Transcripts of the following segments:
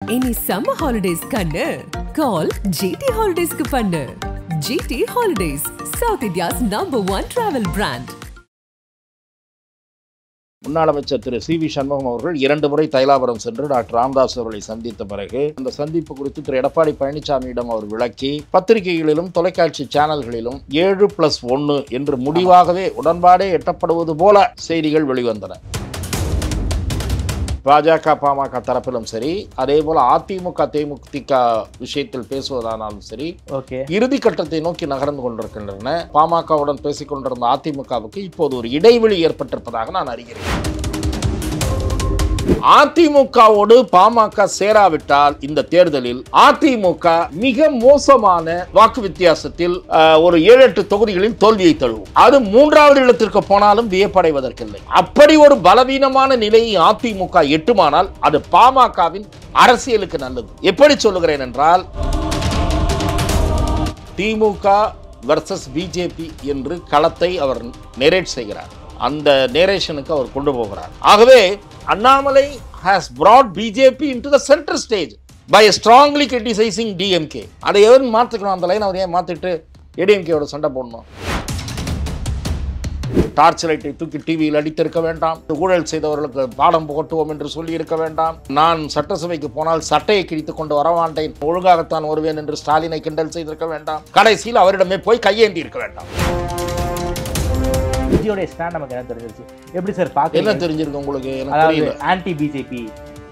Any summer holidays kannu call GT Holidays ku pannu. GT Holidays, South India's #1 travel brand. முன்னாள் அமைச்சர் திரு C V Shanmugam அவர்கள் 2 முறை தைலாபுரம் சென்று doctor Ramadoss அவர்களை சந்தித்த பிறகு அந்த சந்திப்பு குறித்து திரு எடப்பாடி பழனிசாமியிடம் அவர் விளக்கி பத்திரிகைகளிலும் தொலைக்காட்சி சேனல்களிலும் 7+1 என்று முடிவாகவே உடன்பாடே எட்டப்படுவது போல செய்திகள் வெளிவந்தன. பாஜக பாமக தரப்பிலும் சரி, அதே போல அதிமுக தேமுதிக விஷயத்தில் பேசுவதானாலும் சரி, இறுதி கட்டத்தை நோக்கி நகர்ந்து கொண்டிருக்கின்றன. பாமகவுடன் பேசிக் கொண்டிருந்த அதிமுகவுக்கு இப்போது ஒரு இடைவெளி ஏற்பட்டிருப்பதாக நான் அறிகிறேன். அதிமுகவோடு பாமக சேராவிட்டால் இந்த தேர்தலில் அதிமுக மிக மோசமான வாக்கு வித்தியாசத்தில் ஒரு 7-8 தொகுதிகளில் தோல்வியை தழுவும். அது 3வது இடத்திற்கு போனாலும் வியப்படைவதற்கில்லை. அப்படி ஒரு பலவீனமான நிலையை அதிமுக எட்டுமானால் அது பாமகவின் அரசியலுக்கு நல்லது. எப்படி சொல்லுகிறேன் என்றால், திமுக வெர்சஸ் பிஜேபி என்று களத்தை அவர் நெரேட் செய்கிறார். அந்த நேரேஷனுக்கு அவர் கொண்டு போகிறார். ஆகவே Annamalai has brought BJP into the center stage by strongly criticizing DMK. அதை எவன் மாற்றிக்கணும்? அந்த லைன் அவர் ஏன் மாற்றிட்டு ஏடிஎம்கேயோட சண்டை போடணும்? டார்ச் லைட்டை தூக்கி டிவியில் அடித்திருக்க வேண்டாம். ஊழல் செய்தவர்களுக்கு பாடம் புகட்டுவோம் என்று சொல்லி இருக்க வேண்டாம். நான் சட்டசபைக்கு போனால் சட்டையை கிழித்து கொண்டு வரமாட்டேன், ஒழுங்காகத்தான் வருவேன் என்று ஸ்டாலினை கிண்டல் செய்திருக்க வேண்டாம். கடைசியில் அவரிடமே போய் கையேந்தி இருக்க வேண்டாம். விஜயோட ஸ்டாண்ட் நமக்கு என்ன தெரிஞ்சிருச்சு? எப்படி சார் பார்க்க என்ன தெரிஞ்சிருக்கு உங்களுக்கு? அதாவது ஆன்டி பிஜேபி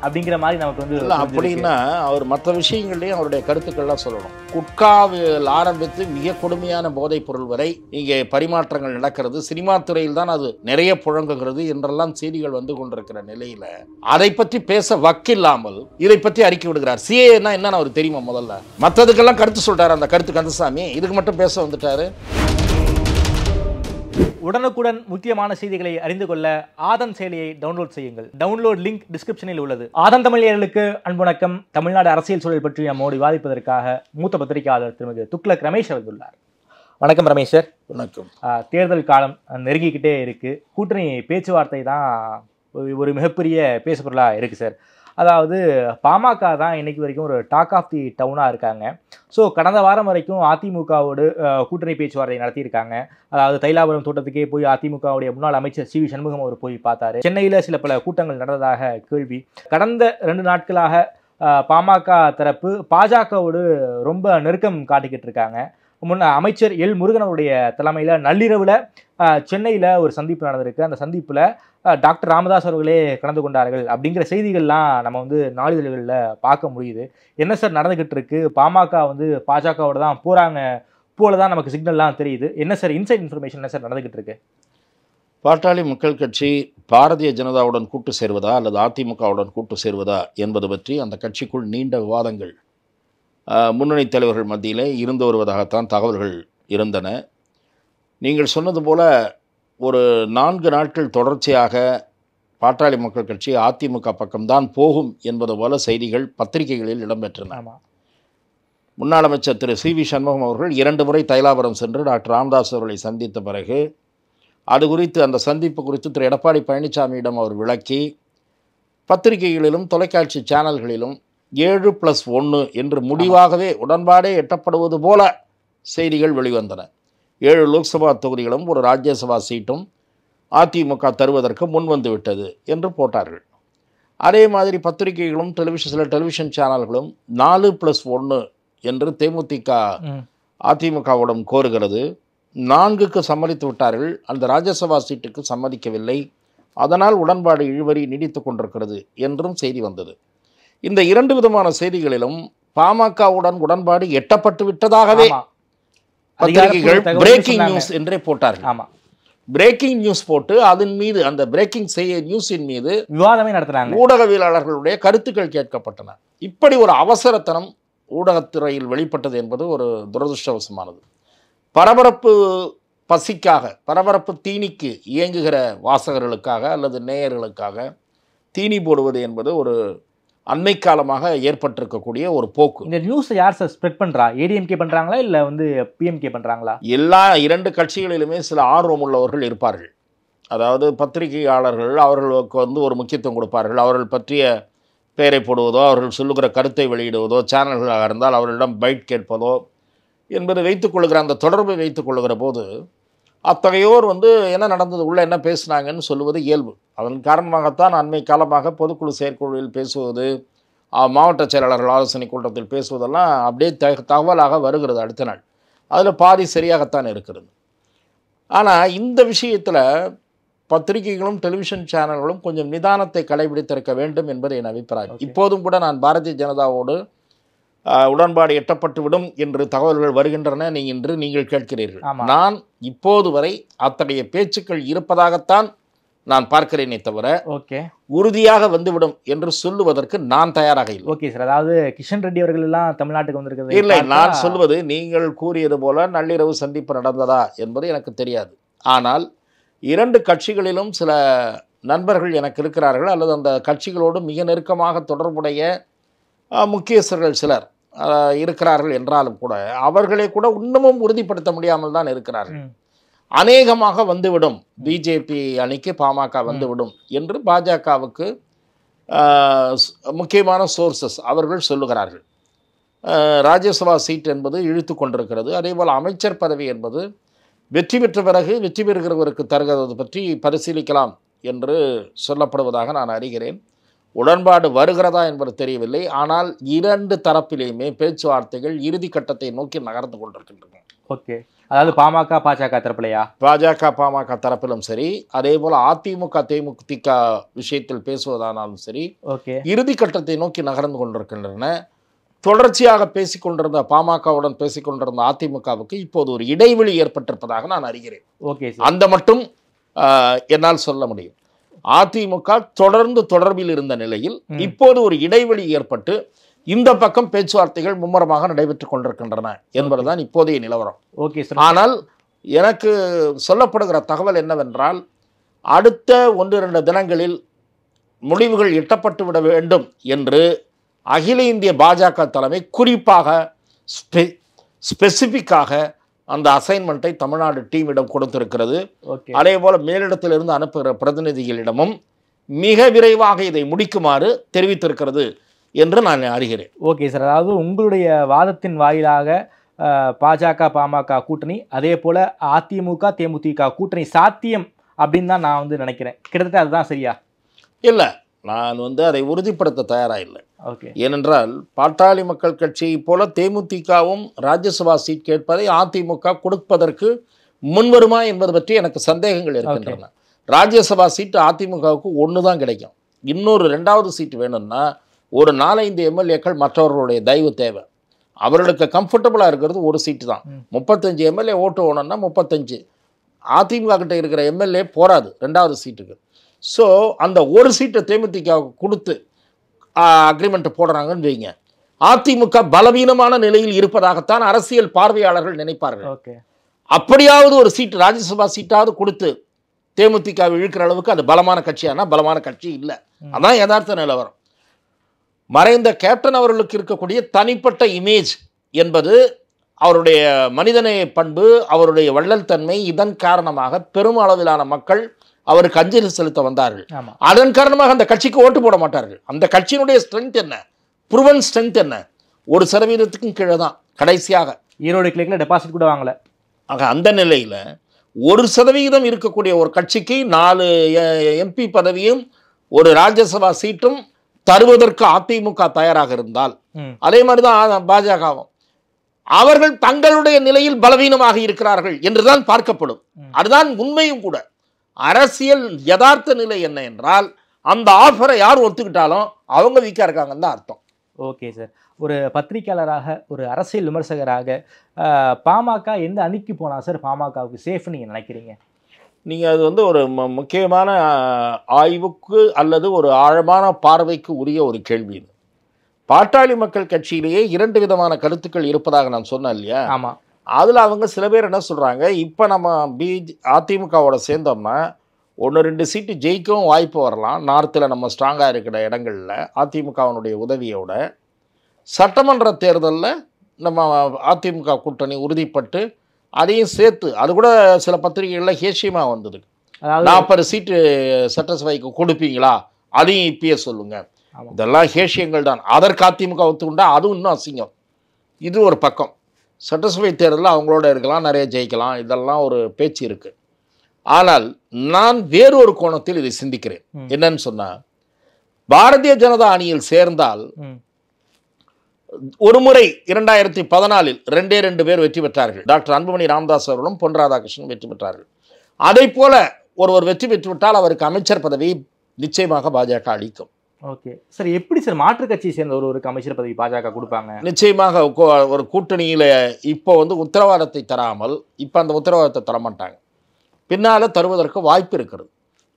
அப்படிங்கிற மாதிரி நமக்கு வந்து இல்லை. அப்படின்னா அவர் மற்ற விஷயங்கள்லையும் அவருடைய கருத்துக்கள்லாம் சொல்லணும். குட்காவில் ஆரம்பித்து மிக கொடுமையான போதைப் பொருள் வரை இங்கே பரிமாற்றங்கள் நடக்கிறது. சினிமா துறையில் தான் அது நிறைய புழங்குகிறது என்றெல்லாம் செய்திகள் வந்து கொண்டிருக்கிற நிலையில அதை பற்றி பேச வக்கில்லாமல் இதை பற்றி அறிக்கை விடுகிறார். சிஏன்னா என்னன்னு அவர் தெரியுமா? முதல்ல மற்றதுக்கெல்லாம் கருத்து சொல்றாரு. அந்த கருத்து கந்தசாமி இதுக்கு மட்டும் பேச வந்துட்டாரு. உடனுக்குடன் முக்கியமான செய்திகளை அறிந்து கொள்ள ஆதன் செயலியை டவுன்லோட் செய்யுங்கள். டவுன்லோட் லிங்க் டிஸ்கிரிப்ஷனில் உள்ளது. ஆதன் தமிழர்களுக்கு அன்பு வணக்கம். தமிழ்நாடு அரசியல் சூழல் பற்றி நம்மோடு விவாதிப்பதற்காக மூத்த பத்திரிகையாளர் திருமதி துக்ளக் ரமேஷ் வந்துள்ளார். வணக்கம் ரமேஷ் சார். வணக்கம். தேர்தல் காலம் நெருங்கிக்கிட்டே இருக்கு. கூட்டணி பேச்சுவார்த்தை தான் ஒரு மிகப்பெரிய பேசுபொருளாக இருக்கு சார். அதாவது பாமக தான் இன்னைக்கு வரைக்கும் ஒரு டாக் ஆஃப் தி டவுனாக இருக்காங்க. ஸோ கடந்த வாரம் வரைக்கும் அதிமுகவோடு கூட்டணி பேச்சுவார்த்தை நடத்தியிருக்காங்க. அதாவது தைலாபுரம் தோட்டத்துக்கே போய் அதிமுகவுடைய முன்னாள் அமைச்சர் சி வி சண்முகம் அவர் போய் பார்த்தாரு. சென்னையில் சில பல கூட்டங்கள் நடந்ததாக கேள்வி. கடந்த 2 நாட்களாக பாமக தரப்பு பாஜகவோடு ரொம்ப நெருக்கம் காட்டிக்கிட்டு இருக்காங்க. அமைச்சர் எல் முருகன் அவருடைய தலைமையில் நள்ளிரவில் சென்னையில் ஒரு சந்திப்பு நடந்திருக்கு. அந்த சந்திப்பில் டாக்டர் ராமதாஸ் அவர்களே கலந்து கொண்டார்கள் அப்படிங்கிற செய்திகள்லாம் நம்ம வந்து நாளிதழ்களில் பார்க்க முடியுது. என்ன சார் நடந்துகிட்டு இருக்கு? பாமக வந்து பாஜகவோட தான் போகிறாங்க போல தான் நமக்கு சிக்னல்லாம் தெரியுது. என்ன சார் இன்சைட் இன்ஃபர்மேஷன் என்ன சார் நடந்துகிட்டு இருக்கு? பாட்டாளி மக்கள் கட்சி பாரதிய ஜனதாவுடன் கூட்டு சேர்வதா அல்லது அதிமுகவுடன் கூட்டு சேர்வதா என்பது பற்றி அந்த கட்சிக்குள் நீண்ட விவாதங்கள் முன்னணி தலைவர்கள் மத்தியிலே இருந்து வருவதாகத்தான் தகவல்கள் இருந்தன. நீங்கள் சொன்னது போல ஒரு 4 நாட்கள் தொடர்ச்சியாக பாட்டாளி மக்கள் கட்சி அதிமுக பக்கம்தான் போகும் என்பது போல செய்திகள் பத்திரிகைகளில் இடம்பெற்றன. முன்னாள் அமைச்சர் திரு சி வி சண்முகம் அவர்கள் 2 முறை தைலாபுரம் சென்று டாக்டர் ராமதாஸ் அவர்களை சந்தித்த பிறகு அது குறித்து அந்த சந்திப்பு குறித்து திரு எடப்பாடி பழனிசாமியிடம் அவர் விளக்கி பத்திரிகைகளிலும் தொலைக்காட்சி சேனல்களிலும் 7+1 என்று முடிவாகவே உடன்பாடே எட்டப்படுவது போல செய்திகள் வெளிவந்தன. 7 லோக்சபா தொகுதிகளும் ஒரு ராஜ்யசபா சீட்டும் அதிமுக தருவதற்கு முன்வந்து விட்டது என்று போட்டார்கள். அதே மாதிரி பத்திரிகைகளும் சில டெலிவிஷன் சேனல்களும் 4+1 என்று தேமுதிக அதிமுகவிடம் கோருகிறது. 4க்கு சம்மதித்து விட்டார்கள். அந்த ராஜ்யசபா சீட்டுக்கு சம்மதிக்கவில்லை. அதனால் உடன்பாடு இழுவறி நீடித்து கொண்டிருக்கிறது என்றும் செய்தி வந்தது. இந்த 2 விதமான செய்திகளிலும் பாமகவுடன் உடன்பாடு எட்டப்பட்டு விட்டதாகவே பத்திரிகைகள் பிரேக்கிங் நியூஸ் என்றே போட்டார்கள். பிரேக்கிங் நியூஸ் போட்டு அதன் மீது அந்த பிரேக்கிங் நியூஸின் மீது விவாதமே நடத்துறாங்க. ஊடகவியலாளர்களுடைய கருத்துக்கள் கேட்கப்பட்டன. இப்படி ஒரு அவசரத்தனம் ஊடகத்துறையில் வெளிப்பட்டது என்பது ஒரு துரதிருஷ்டவசமானது. பரபரப்பு பசிக்காக, பரபரப்பு தீனிக்கு இயங்குகிற வாசகர்களுக்காக அல்லது நேயர்களுக்காக தீனி போடுவது என்பது ஒரு அண்மை காலமாக ஏற்பட்டிருக்கக்கூடிய ஒரு போக்கு. இந்த நியூஸ் யார் சார் ஸ்ப்ரெட் பண்றா? ஏடிஎம்கே பண்றாங்களா இல்ல வந்து பிஎம்கே பண்றாங்களா? எல்லா 2 கட்சிகளிலுமே சில ஆர்வம் உள்ளவர்கள் இருப்பார்கள். அதாவது பத்திரிகையாளர்கள் அவர்களுக்கு வந்து ஒரு முக்கியத்துவம் கொடுப்பார்கள். அவர்கள் பற்றிய பெயரை போடுவதோ, அவர்கள் சொல்லுகிற கருத்தை வெளியிடுவதோ, சேனல்களாக இருந்தால் அவர்களிடம் பைட் கேட்பதோ என்பது வைத்துக்கொள்கிற அந்த தொடர்பை வைத்துக்கொள்கிற போது அத்தகையோர் என்ன நடந்தது, உள்ளே என்ன பேசுனாங்கன்னு சொல்லுவது இயல்பு. அதன் காரணமாகத்தான் அண்மை காலமாக பொதுக்குழு செயற்குழுவில் பேசுவது, மாவட்ட செயலாளர்கள் ஆலோசனை கூட்டத்தில் பேசுவதெல்லாம் அப்படியே தகவலாக வருகிறது அடுத்த நாள். அதில் பாதி சரியாகத்தான் இருக்கிறது. ஆனால் இந்த விஷயத்தில் பத்திரிகைகளும் டெலிவிஷன் சேனல்களும் கொஞ்சம் நிதானத்தை கடைபிடித்திருக்க வேண்டும் என்பது என் அபிப்பிராயம். இப்போதும் கூட நான் பாரதிய ஜனதாவோடு உடன்பாடு எட்டப்பட்டு விடும் என்று தகவல்கள் வருகின்றன என்று நீங்கள் கேட்கிறீர்கள். நான் இப்போது வரை அத்தகைய பேச்சுக்கள் இருப்பதாகத்தான் நான் பார்க்கிறேனே தவிர உறுதியாக வந்துவிடும் என்று சொல்லுவதற்கு நான் தயாராக இல்லை. ஓகே சார், அதாவது கிஷன் ரெட்டி அவர்கள் எல்லாம் தமிழ்நாட்டுக்கு வந்திருக்கிறது இல்லை. நான் சொல்வது நீங்கள் கூறியது போல நள்ளிரவு சந்திப்பு நடந்ததா என்பது எனக்கு தெரியாது. ஆனால் 2 கட்சிகளிலும் சில நண்பர்கள் எனக்கு இருக்கிறார்கள், அல்லது அந்த கட்சிகளோடு மிக நெருக்கமாக தொடர்புடைய முக்கியஸ்தர்கள் சிலர் இருக்கிறார்கள் என்றாலும் கூட அவர்களை கூட இன்னமும் உறுதிப்படுத்த முடியாமல் தான் இருக்கிறார்கள். அநேகமாக வந்துவிடும், பிஜேபி அணிக்கு பாமக வந்துவிடும் என்று பாஜகவுக்கு முக்கியமான சோர்சஸ் அவர்கள் சொல்லுகிறார்கள். ராஜ்யசபா சீட் என்பது இழுத்து கொண்டிருக்கிறது. அதேபோல் அமைச்சர் பதவி என்பது வெற்றி பெற்ற பிறகு வெற்றி பெறுகிறவருக்கு தருகிறது பற்றி பரிசீலிக்கலாம் என்று சொல்லப்படுவதாக நான் அறிகிறேன். உடன்பாடு வருகிறதா என்பது தெரியவில்லை. ஆனால் 2 தரப்பிலேயுமே பேச்சுவார்த்தைகள் இறுதி கட்டத்தை நோக்கி நகர்ந்து கொண்டிருக்கின்றன. ஓகே, அதாவது பாமக பாஜக தரப்பிலையா? பாஜக பாமக தரப்பிலும் சரி, அதே போல் அதிமுக தேமுதிக விஷயத்தில் பேசுவதானாலும் சரி, இறுதி கட்டத்தை நோக்கி நகர்ந்து கொண்டிருக்கின்றன. தொடர்ச்சியாக பேசிக்கொண்டிருந்த பாமகவுடன் பேசிக்கொண்டிருந்த அதிமுகவுக்கு இப்போது ஒரு இடைவெளி ஏற்பட்டிருப்பதாக நான் அறிகிறேன். ஓகே, அந்த மட்டும் என்னால் சொல்ல முடியும். அதிமுக தொடர்ந்து தொடர்பில் இருந்த நிலையில் இப்போது ஒரு இடைவெளி ஏற்பட்டு இந்த பக்கம் பேச்சுவார்த்தைகள் மும்முரமாக நடைபெற்றுக் கொண்டிருக்கின்றன என்பதுதான் இப்போதைய நிலவரம். Okay sir. ஆனால் எனக்கு சொல்லப்படுகிற தகவல் என்னவென்றால், அடுத்த 1-2 தினங்களில் முடிவுகள் எட்டப்பட்டு விட வேண்டும் என்று அகில இந்திய பாஜக தலைமை குறிப்பாக ஸ்பெசிஃபிக்காக அந்த அசைன்மெண்ட்டை தமிழ்நாடு டீமிடம் கொடுத்திருக்கிறது. அதே போல மேலிடத்திலிருந்து அனுப்புகிற பிரதிநிதிகளிடமும் மிக விரைவாக இதை முடிக்குமாறு தெரிவித்திருக்கிறது என்று நான் அறிகிறேன். ஓகே சார், அதாவது உங்களுடைய வாதத்தின் வாயிலாக பாஜக பாமக கூட்டணி, அதே போல அதிமுக தேமுதிக கூட்டணி சாத்தியம் அப்படின்னு தான் நான் நினைக்கிறேன். கிட்டத்தட்ட அதுதான் சரியா? இல்லை, நான் அதை உறுதிப்படுத்த தயாராக இல்லை. ஓகே, ஏனென்றால் பாட்டாளி மக்கள் கட்சியை போல தேமுதிகவும் ராஜ்யசபா சீட் கேட்பதை அதிமுக கொடுப்பதற்கு முன்வருமா என்பது பற்றி எனக்கு சந்தேகங்கள் இருக்கின்றன. ராஜ்யசபா சீட்டு அதிமுகவுக்கு 1 தான் கிடைக்கும். இன்னொரு 2வது சீட்டு வேணும்னா ஒரு 4-5 எம்எல்ஏக்கள் மற்றவர்களுடைய தயவு தேவை. அவர்களுக்கு கம்ஃபர்டபுளாக இருக்கிறது ஒரு சீட்டு தான். 35 எம்எல்ஏ ஓட்டு வேணும்னா 35. அதிமுக கிட்ட இருக்கிற எம்எல்ஏ போராது 2வது சீட்டுக்கு. ஸோ அந்த ஒரு சீட்டை தேமுதிகவுக்கு கொடுத்து அக்ரிமெண்ட் போடுறாங்கன்னு வைங்க, அதிமுக பலவீனமான நிலையில் இருப்பதாகத்தான் அரசியல் பார்வையாளர்கள் நினைப்பார்கள். அப்படியாவது ஒரு சீட்டு ராஜ்யசபா சீட்டாவது கொடுத்து தேமுதிக இழுக்கிற அளவுக்கு அது பலமான கட்சியானா பலமான கட்சி இல்லை. அதான் யதார்த்த நிலவரம். மறைந்த கேப்டன் அவர்களுக்கு இருக்கக்கூடிய தனிப்பட்ட இமேஜ் என்பது, அவருடைய மனிதநேய பண்பு, அவருடைய வள்ளல் தன்மை, இதன் காரணமாக பெரும் அளவிலான மக்கள் அவருக்கு அஞ்சலி செலுத்த வந்தார்கள். அதன் காரணமாக அந்த கட்சிக்கு ஓட்டு போட மாட்டார்கள். அந்த கட்சியினுடைய ஸ்ட்ரென்த் என்ன, ப்ரூவன் ஸ்ட்ரென்த் என்ன, 1% கீழே தான். கடைசியாக ஈரோடு கிளிக்கில் டெபாசிட் கூட வாங்கல. ஆக அந்த நிலையில் 1% இருக்கக்கூடிய ஒரு கட்சிக்கு 4 எம்பி பதவியும் ஒரு ராஜ்யசபா சீட்டும் தருவதற்கு அதிமுக தயாராக இருந்தால், அதே மாதிரி தான் பாஜகவும், அவர்கள் தங்களுடைய நிலையில் பலவீனமாக இருக்கிறார்கள் என்றுதான் பார்க்கப்படும். அதுதான் உண்மையும் கூட. அரசியல் யதார்த்த நிலை என்ன என்றால், அந்த ஆஃபரை யார் ஒத்துக்கிட்டாலும் அவங்க வீக்கா இருக்காங்கன்னு தான் அர்த்தம். ஓகே சார், ஒரு பத்திரிகையாளராக, ஒரு அரசியல் விமர்சகராக பாமக எந்த அணிக்கு போனா சார் பாமகவுக்கு சேஃப்னு நீங்கள் நினைக்கிறீங்க? நீங்கள் அது ஒரு முக்கியமான ஆய்வுக்கு அல்லது ஒரு ஆழமான பார்வைக்கு உரிய ஒரு கேள்வி. இது பாட்டாளி மக்கள் கட்சியிலேயே 2 விதமான கருத்துக்கள் இருப்பதாக நான் சொன்னேன் இல்லையா? ஆமாம். அதில் அவங்க சில பேர் என்ன சொல்கிறாங்க, இப்போ நம்ம அதிமுகவோட சேர்ந்தோம்னா 1-2 சீட்டு ஜெயிக்கவும் வாய்ப்பு வரலாம். நார்த்தில் நம்ம ஸ்ட்ராங்காக இருக்கிற இடங்களில் அதிமுகவினுடைய உதவியோட சட்டமன்ற தேர்தலில் நம்ம அதிமுக கூட்டணி உறுதிப்பட்டு அதையும் சேர்த்து, அது கூட சில பத்திரிகைகளில் ஹேஷியமாக வந்தது, 40 சீட்டு சட்டசபைக்கு கொடுப்பீங்களா, அதையும் இப்பயே சொல்லுங்கள் இதெல்லாம் ஹேஷியங்கள் தான். அதற்கு அதிமுக ஒத்துக்கொண்டா அதுவும் இன்னும் அசிங்கம். இது ஒரு பக்கம். சட்டசபை தேர்தலில் அவங்களோட இருக்கலாம், நிறைய ஜெயிக்கலாம், இதெல்லாம் ஒரு பேச்சு இருக்கு. ஆனால் நான் வேறொரு கோணத்தில் இதை சிந்திக்கிறேன். என்னன்னு சொன்னா, பாரதிய ஜனதா அணியில் சேர்ந்தால் ஒரு முறை 2014 2 பேர் வெற்றி பெற்றார்கள். டாக்டர் அன்புமணி ராமதாஸ் அவர்களும் பொன் ராதாகிருஷ்ணன் வெற்றி பெற்றார்கள். அதை போல ஒருவர் வெற்றி பெற்றுவிட்டால் அவருக்கு அமைச்சர் பதவி நிச்சயமாக பாஜக அளிக்கும். ஓகே சார், எப்படி சார் மாற்று கட்சியை சேர்ந்த ஒருவருக்கு அமைச்சர் பதவி பாஜக கொடுப்பாங்க? நிச்சயமாக ஒரு கூட்டணியில இப்போ உத்தரவாதத்தை தராமல் இப்போ அந்த உத்தரவாதத்தை தரமாட்டாங்க. பின்னால தருவதற்கு வாய்ப்பு இருக்கிறது.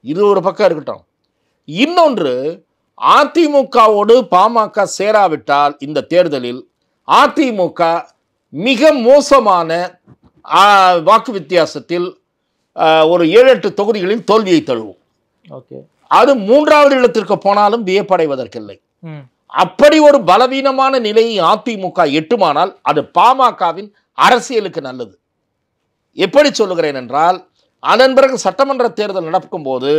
இது ஒரு பக்கம் இருக்கட்டும். இன்னொன்று, அதிமுகவோடு பாமக சேராவிட்டால் இந்த தேர்தலில் அதிமுக மிக மோசமான வாக்கு வித்தியாசத்தில் ஒரு 7-8 தொகுதிகளில் தோல்வியை தழுவும். ஓகே, அது 3வது இடத்திற்கு போனாலும் வியப்படைவதற்கில்லை. அப்படி ஒரு பலவீனமான நிலையை அதிமுக எட்டுமானால் அது பாமகவின் அரசியலுக்கு நல்லது. எப்படி சொல்லுகிறேன் என்றால், அதன் பிறகு சட்டமன்ற தேர்தல் நடக்கும் போது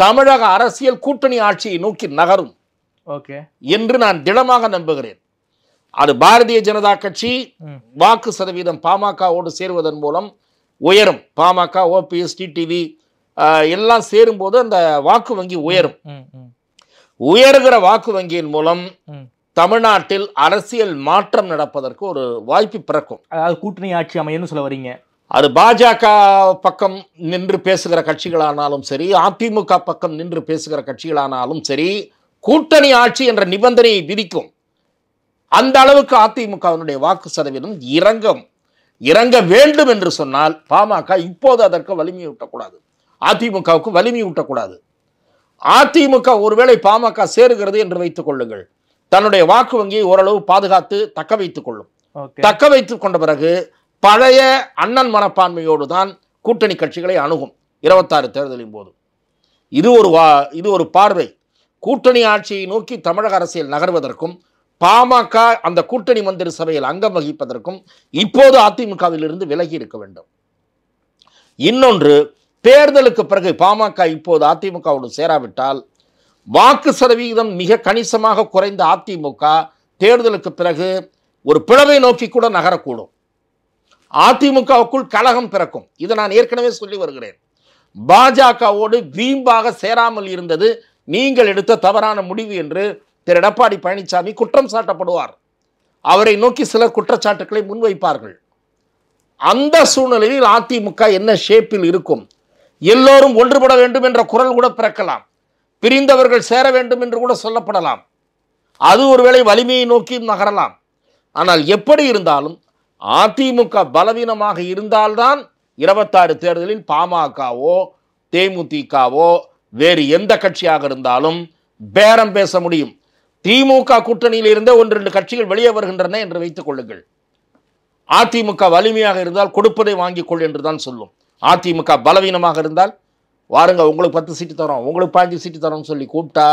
தமிழக அரசியல் கூட்டணி ஆட்சியை நோக்கி நகரும் என்று நான் திடமாக நம்புகிறேன். அது பாரதிய ஜனதா கட்சி வாக்கு சதவீதம் பாமகவோடு சேருவதன் மூலம் உயரும். பாமக, ஓபிஎஸ், டிடிவி எல்லாம் சேரும்போது அந்த வாக்கு வங்கி உயரும். உயர்கிற வாக்கு வங்கியின் மூலம் தமிழ்நாட்டில் அரசியல் மாற்றம் நடப்பதற்கு ஒரு வாய்ப்பு பிறக்கும். அதாவது கூட்டணி ஆட்சி அமையன்னு சொல்ல வரீங்க. அது பாஜக பக்கம் நின்று பேசுகிற கட்சிகளானாலும் சரி, அதிமுக பக்கம் நின்று பேசுகிற கட்சிகளானாலும் சரி, கூட்டணி ஆட்சி என்ற நிபந்தனையை விதிக்கும். அந்த அளவுக்கு அதிமுகவினுடைய வாக்கு சதவீதம் இறங்க வேண்டும் என்று சொன்னால் பாமக இப்போது அதற்கு வலிமை ஊட்டக்கூடாது, அதிமுகவுக்கு வலிமை ஊட்டக்கூடாது. அதிமுக ஒருவேளை பாமக சேருகிறது என்று வைத்துக் கொள்ளுங்கள், தன்னுடைய வாக்கு வங்கியை ஓரளவு பாதுகாத்து தக்க வைத்துக் கொள்ளும். தக்க வைத்துக் கொண்ட பிறகு பழைய அண்ணன் மனப்பான்மையோடு தான் கூட்டணி கட்சிகளை அணுகும் 26 தேர்தலின் போது. இது ஒரு பார்வை. கூட்டணி ஆட்சியை நோக்கி தமிழக அரசியல் நகர்வதற்கும் பாமக அந்த கூட்டணி மந்திரி சபையில் அங்கம் வகிப்பதற்கும் இப்போது அதிமுகவில் இருந்து விலகி இருக்க வேண்டும். இன்னொன்று, தேர்தலுக்கு பிறகு பாமக இப்போது அதிமுகவோடு சேராவிட்டால் வாக்கு சதவீதம் மிக கணிசமாக குறைந்த அதிமுக தேர்தலுக்கு பிறகு ஒரு பிளவை நோக்கி கூட நகரக்கூடும். அதிமுகவுக்குள் கலகம் பிறக்கும். இதை நான் ஏற்கனவே சொல்லி வருகிறேன். பாஜகவோடு வீம்பாக சேராமல் இருந்தது நீங்கள் எடுத்த தவறான முடிவு என்று திரு எடப்பாடி பழனிசாமி குற்றம் சாட்டப்படுவார். அவரை நோக்கி சிலர் குற்றச்சாட்டுக்களை முன்வைப்பார்கள். அந்த சூழ்நிலையில் அதிமுக என்ன ஷேப்பில் இருக்கும்? எல்லோரும் ஒன்றுபட வேண்டும் என்ற குரல் கூட பிறக்கலாம். பிரிந்தவர்கள் சேர வேண்டும் என்று கூட சொல்லப்படலாம். அது ஒருவேளை வலிமையை நோக்கி நகரலாம். ஆனால் எப்படி இருந்தாலும் அதிமுக பலவீனமாக இருந்தால்தான் 26 தேர்தலில் பாமகவோ தேமுதிகவோ வேறு எந்த கட்சியாக இருந்தாலும் பேரம் பேச முடியும். திமுக கூட்டணியில் இருந்தே 1-2 கட்சிகள் வெளியே வருகின்றன என்று வைத்துக் கொள்ளுங்கள். அதிமுக வலிமையாக இருந்தால் கொடுப்பதை வாங்கிக் கொள் என்று தான் சொல்லும். அதிமுக பலவீனமாக இருந்தால் வாருங்க, உங்களுக்கு 10 சீட்டு தரோம், உங்களுக்கு 15 சீட்டு தரோம்னு சொல்லி கூப்பிட்டா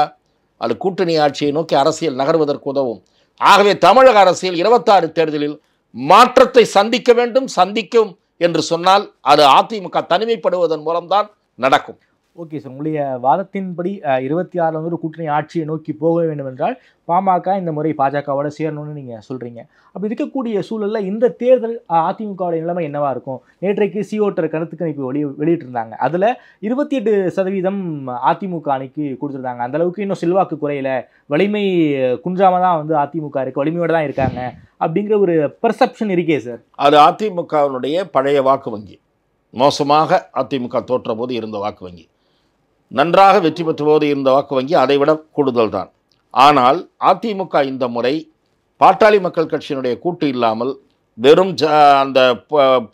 அது கூட்டணி ஆட்சியை நோக்கி அரசியல் நகர்வதற்கு உதவும். ஆகவே தமிழக அரசியல் 26 தேர்தலில் மாற்றத்தை சந்திக்கும் என்று சொன்னால் அது அதிமுக தனிமைப்படுவதன் மூலம்தான் நடக்கும். ஓகே சார், உங்களுடைய வாதத்தின்படி 26 ஒரு கூட்டணி ஆட்சியை நோக்கி போக வேண்டும் என்றால் பாமக இந்த முறை பாஜகவோட சேரணும்னு நீங்கள் சொல்கிறீங்க. அப்படி இருக்கக்கூடிய சூழலில் இந்த தேர்தல் அதிமுகவுடைய நிலைமை என்னவா இருக்கும்? நேற்றைக்கு சிஓட்டர் கருத்து கணிப்பு வெளியிட்டிருந்தாங்க. அதில் 28% அதிமுக அணிக்கு கொடுத்துருந்தாங்க. அந்தளவுக்கு இன்னும் செல்வாக்கு குறையில, வலிமை குன்றாம தான் அதிமுக இருக்குது, வலிமையோடு தான் இருக்காங்க அப்படிங்கிற ஒரு பெர்செப்ஷன் இருக்கே சார். அது அதிமுகவினுடைய பழைய வாக்கு வங்கி. மோசமாக அதிமுக தோற்ற போது இருந்த வாக்கு வங்கி, நன்றாக வெற்றி பெற்ற போது இருந்த வாக்கு வங்கி அதை விட கூடுதல் தான். ஆனால் அதிமுக இந்த முறை பாட்டாளி மக்கள் கட்சியினுடைய கூட்டு இல்லாமல் வெறும் அந்த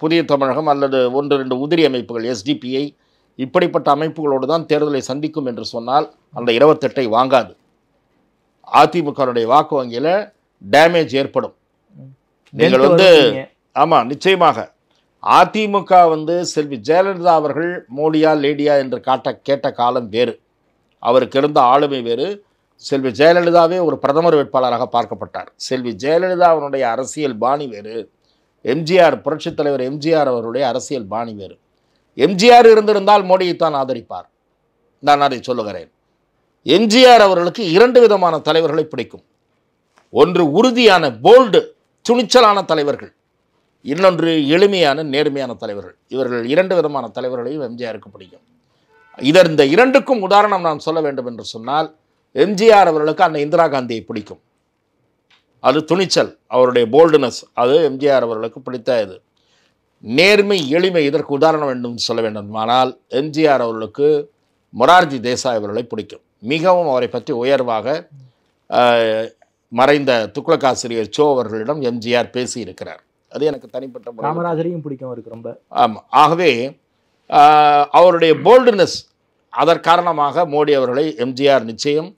புதிய தமிழகம் அல்லது 1-2 உதிரி அமைப்புகள் எஸ்டிபிஐ இப்படிப்பட்ட அமைப்புகளோடு தான் தேர்தலை சந்திக்கும் என்று சொன்னால் அந்த 28 வாங்காது. அதிமுகவுடைய வாக்கு வங்கியில் டேமேஜ் ஏற்படும். நீங்கள் ஆமாம், நிச்சயமாக அதிமுக செல்வி ஜெயலலிதா அவர்கள் மோடியா லேடியா என்று கேட்ட காலம் வேறு, அவருக்கு இருந்த ஆளுமை வேறு. செல்வி ஜெயலலிதாவே ஒரு பிரதமர் வேட்பாளராக பார்க்கப்பட்டார். செல்வி ஜெயலலிதாவினுடைய அரசியல் பாணி வேறு, எம்ஜிஆர் புரட்சித் தலைவர் எம்ஜிஆர் அவருடைய அரசியல் பாணி வேறு. எம்ஜிஆர் இருந்திருந்தால் மோடியைத்தான் ஆதரிப்பார், நான் அதை சொல்லுகிறேன். எம்ஜிஆர் அவர்களுக்கு 2 விதமான தலைவர்களை பிடிக்கும். ஒன்று உறுதியான போல்டு துணிச்சலான தலைவர்கள், இன்னொன்று எளிமையான நேர்மையான தலைவர்கள். இவர்கள் 2 விதமான தலைவர்களையும் எம்ஜிஆருக்கு பிடிக்கும். இந்த 2க்கும் உதாரணம் நான் சொல்ல வேண்டும் என்று சொன்னால், எம்ஜிஆர் அவர்களுக்கு அன்னை இந்திரா காந்தியை பிடிக்கும். அது துணிச்சல், அவருடைய போல்டுனஸ், அது எம்ஜிஆர் அவர்களுக்கு பிடித்த இது. நேர்மை எளிமை இதற்கு உதாரணம் வேண்டும் சொல்ல வேண்டுமானால் எம்ஜிஆர் அவர்களுக்கு மொரார்ஜி தேசாய் அவர்களை பிடிக்கும். மிகவும் அவரை பற்றி உயர்வாக மறைந்த துக்ளக் ஆசிரியர் சோ அவர்களிடம் எம்ஜிஆர் பேசியிருக்கிறார். அது எனக்கு தனிப்பட்ட காமராஜரையும் பிடிக்கும் அவருக்கு ரொம்ப. ஆமாம். ஆகவே அவருடைய போல்டுனஸ் அதற்காரணமாக மோடி அவர்களை எம்ஜிஆர் நிச்சயம்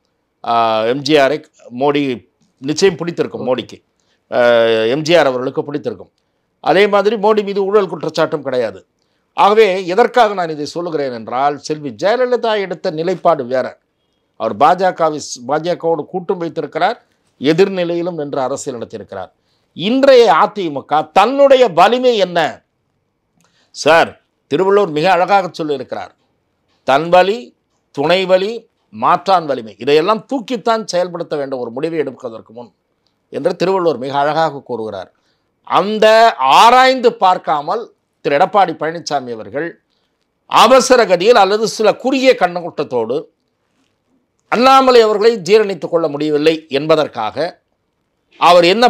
எம்ஜிஆரை மோடி நிச்சயம் பிடித்திருக்கும். மோடிக்கு எம்ஜிஆர் அவர்களுக்கு பிடித்திருக்கும். அதே மாதிரி மோடி மீது ஊழல் குற்றச்சாட்டும் கிடையாது. ஆகவே எதற்காக நான் இதை சொல்லுகிறேன் என்றால், செல்வி ஜெயலலிதா எடுத்த நிலைப்பாடு வேற. அவர் பாஜகவோடு கூட்டும் வைத்திருக்கிறார், எதிர்நிலையிலும் நின்று அரசியல் நடத்தியிருக்கிறார். இன்றைய அதிமுக தன்னுடைய வலிமை என்ன சார்? திருவள்ளுவர் மிக அழகாக சொல்லியிருக்கிறார், தன் வலி, துணை வலி, மாற்றான் வலிமை, இதையெல்லாம் தூக்கித்தான் செயல்படுத்த வேண்டும் ஒரு முடிவை எடுப்பதற்கு முன் என்று திருவள்ளுவர் மிக அழகாக கூறுகிறார். அந்த ஆராய்ந்து பார்க்காமல் திரு எடப்பாடி பழனிசாமி அவர்கள் அவசர கதியில் அல்லது சில குறுகிய கண்ணோட்டத்தோடு அண்ணாமலை அவர்களை ஜீரணித்துக் கொள்ள முடியவில்லை என்பதற்காக அவர் என்ன